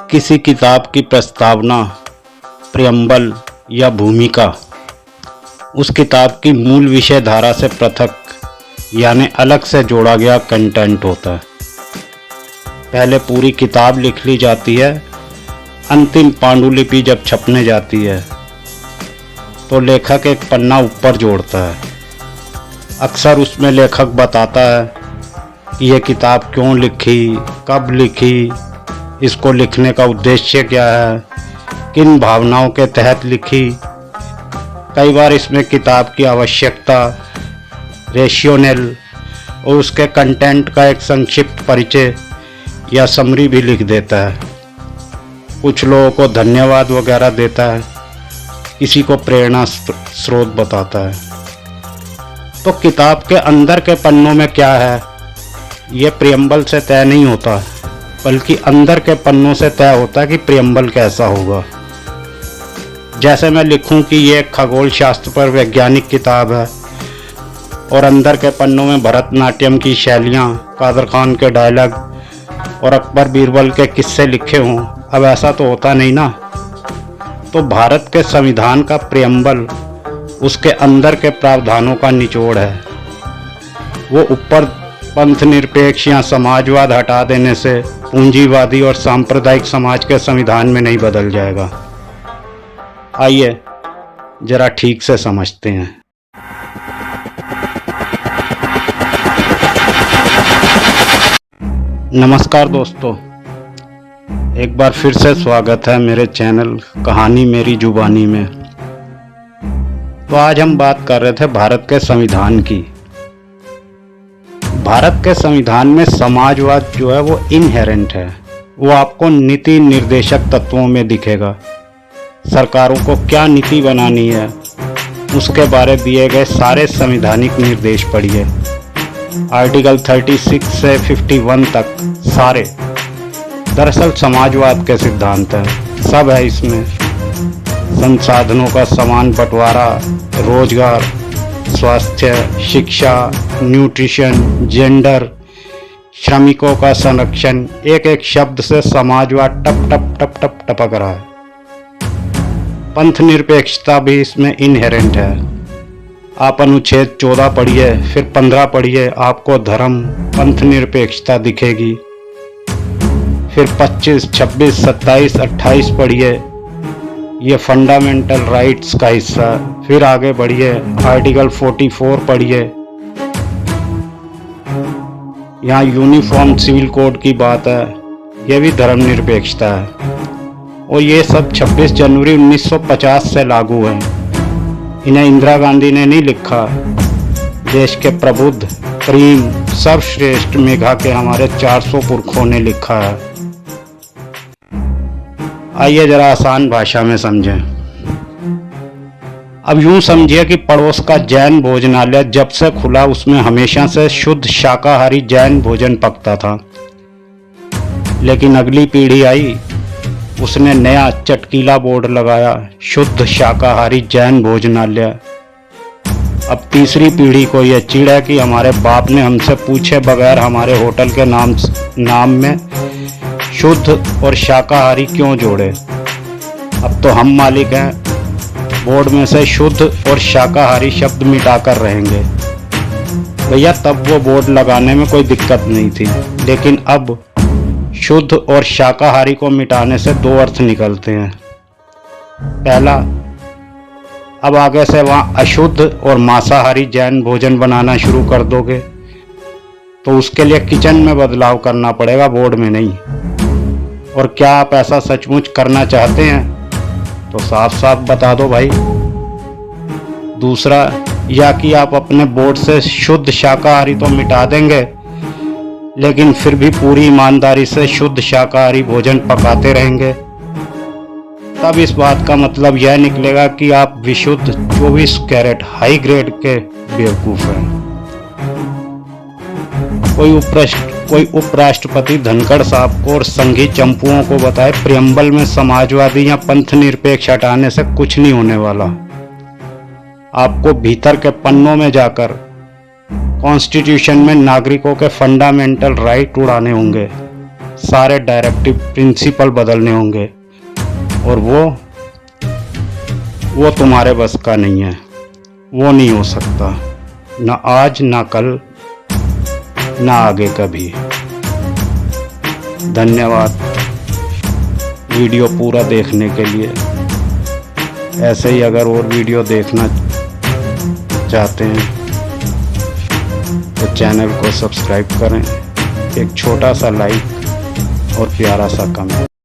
किसी किताब की प्रस्तावना, प्रियम्बल या भूमिका उस किताब की मूल विषय धारा से पृथक यानी अलग से जोड़ा गया कंटेंट होता है। पहले पूरी किताब लिख ली जाती है, अंतिम पांडुलिपि जब छपने जाती है तो लेखक एक पन्ना ऊपर जोड़ता है। अक्सर उसमें लेखक बताता है कि यह किताब क्यों लिखी, कब लिखी, इसको लिखने का उद्देश्य क्या है, किन भावनाओं के तहत लिखी। कई बार इसमें किताब की आवश्यकता, रेशियोनेल और उसके कंटेंट का एक संक्षिप्त परिचय या समरी भी लिख देता है। कुछ लोगों को धन्यवाद वगैरह देता है, किसी को प्रेरणा स्रोत बताता है। तो किताब के अंदर के पन्नों में क्या है, यह प्रियम्बल से तय नहीं होता, बल्कि अंदर के पन्नों से तय होता है कि प्रियम्बल कैसा होगा। जैसे मैं लिखूं कि यह एक खगोल शास्त्र पर वैज्ञानिक किताब है और अंदर के पन्नों में भरतनाट्यम की शैलियाँ, कादर खान के डायलॉग और अकबर बीरबल के किस्से लिखे हों। अब ऐसा तो होता नहीं ना। तो भारत के संविधान का प्रियम्बल उसके अंदर के प्रावधानों का निचोड़ है। वो ऊपर पंथ निरपेक्ष या समाजवाद हटा देने से पूंजीवादी और सांप्रदायिक समाज के संविधान में नहीं बदल जाएगा। आइए जरा ठीक से समझते हैं। नमस्कार दोस्तों, एक बार फिर से स्वागत है मेरे चैनल कहानी मेरी जुबानी में। तो आज हम बात कर रहे थे भारत के संविधान की। भारत के संविधान में समाजवाद जो है वो इनहेरेंट है। वो आपको नीति निर्देशक तत्वों में दिखेगा। सरकारों को क्या नीति बनानी है उसके बारे दिए गए सारे संवैधानिक निर्देश पढ़िए। आर्टिकल 36 से 51 तक सारे दरअसल समाजवाद के सिद्धांत हैं। सब है इसमें। संसाधनों का समान बंटवारा, रोजगार, स्वास्थ्य, शिक्षा, न्यूट्रिशन, जेंडर, श्रमिकों का संरक्षण, एक एक शब्द से समाजवाद टप टप टप टप टपक रहा है। पंथ निरपेक्षता भी इसमें इनहेरेंट है। आप अनुच्छेद 14 पढ़िए, फिर 15 पढ़िए, आपको धर्म पंथ निरपेक्षता दिखेगी। फिर 25, 26, 27, 28 पढ़िए, ये फंडामेंटल राइट्स का हिस्सा। फिर आगे बढ़िए, आर्टिकल 44 पढ़िए, यहाँ यूनिफॉर्म सिविल कोड की बात है, ये भी धर्मनिरपेक्षता है। और ये सब 26 जनवरी 1950 से लागू है। इन्हें इंदिरा गांधी ने नहीं लिखा, देश के प्रबुद्ध, प्रेम, सर्वश्रेष्ठ मेघा के हमारे 400 पुरखों ने लिखा है। आइए जरा आसान भाषा में समझें। अब यूं समझिए कि पड़ोस का जैन भोजनालय जब से खुला उसमें हमेशा से शुद्ध शाकाहारी जैन भोजन पकता था। लेकिन अगली पीढ़ी आई, उसने नया चटकीला बोर्ड लगाया, शुद्ध शाकाहारी जैन भोजनालय। अब तीसरी पीढ़ी को यह चिढ़ है कि हमारे बाप ने हमसे पूछे बगैर हमारे होटल के नाम में शुद्ध और शाकाहारी क्यों जोड़े। अब तो हम मालिक हैं, बोर्ड में से शुद्ध और शाकाहारी शब्द मिटाकर रहेंगे। भैया तब वो बोर्ड लगाने में कोई दिक्कत नहीं थी, लेकिन अब शुद्ध और शाकाहारी को मिटाने से दो अर्थ निकलते हैं। पहला, अब आगे से वहाँ अशुद्ध और मांसाहारी जैन भोजन बनाना शुरू कर दोगे तो उसके लिए किचन में बदलाव करना पड़ेगा, बोर्ड में नहीं। और क्या आप ऐसा सचमुच करना चाहते हैं तो साफ साफ बता दो भाई। दूसरा, या कि आप अपने बोर्ड से शुद्ध शाकाहारी तो मिटा देंगे लेकिन फिर भी पूरी ईमानदारी से शुद्ध शाकाहारी भोजन पकाते रहेंगे। तब इस बात का मतलब यह निकलेगा कि आप विशुद्ध 24 कैरेट हाई ग्रेड के बेवकूफ हैं। कोई उपराष्ट्रपति धनखड़ साहब को और संघी चंपुओं को बताए प्रियम्बल में समाजवादी या पंथ निरपेक्ष हटाने से कुछ नहीं होने वाला। आपको भीतर के पन्नों में जाकर कॉन्स्टिट्यूशन में नागरिकों के फंडामेंटल राइट उड़ाने होंगे। सारे डायरेक्टिव प्रिंसिपल बदलने होंगे और वो तुम्हारे बस का नहीं है, वो नहीं हो सकता, ना आज ना कल ना आगे कभी। धन्यवाद वीडियो पूरा देखने के लिए। ऐसे ही अगर और वीडियो देखना चाहते हैं तो चैनल को सब्सक्राइब करें, एक छोटा सा लाइक और प्यारा सा कमेंट।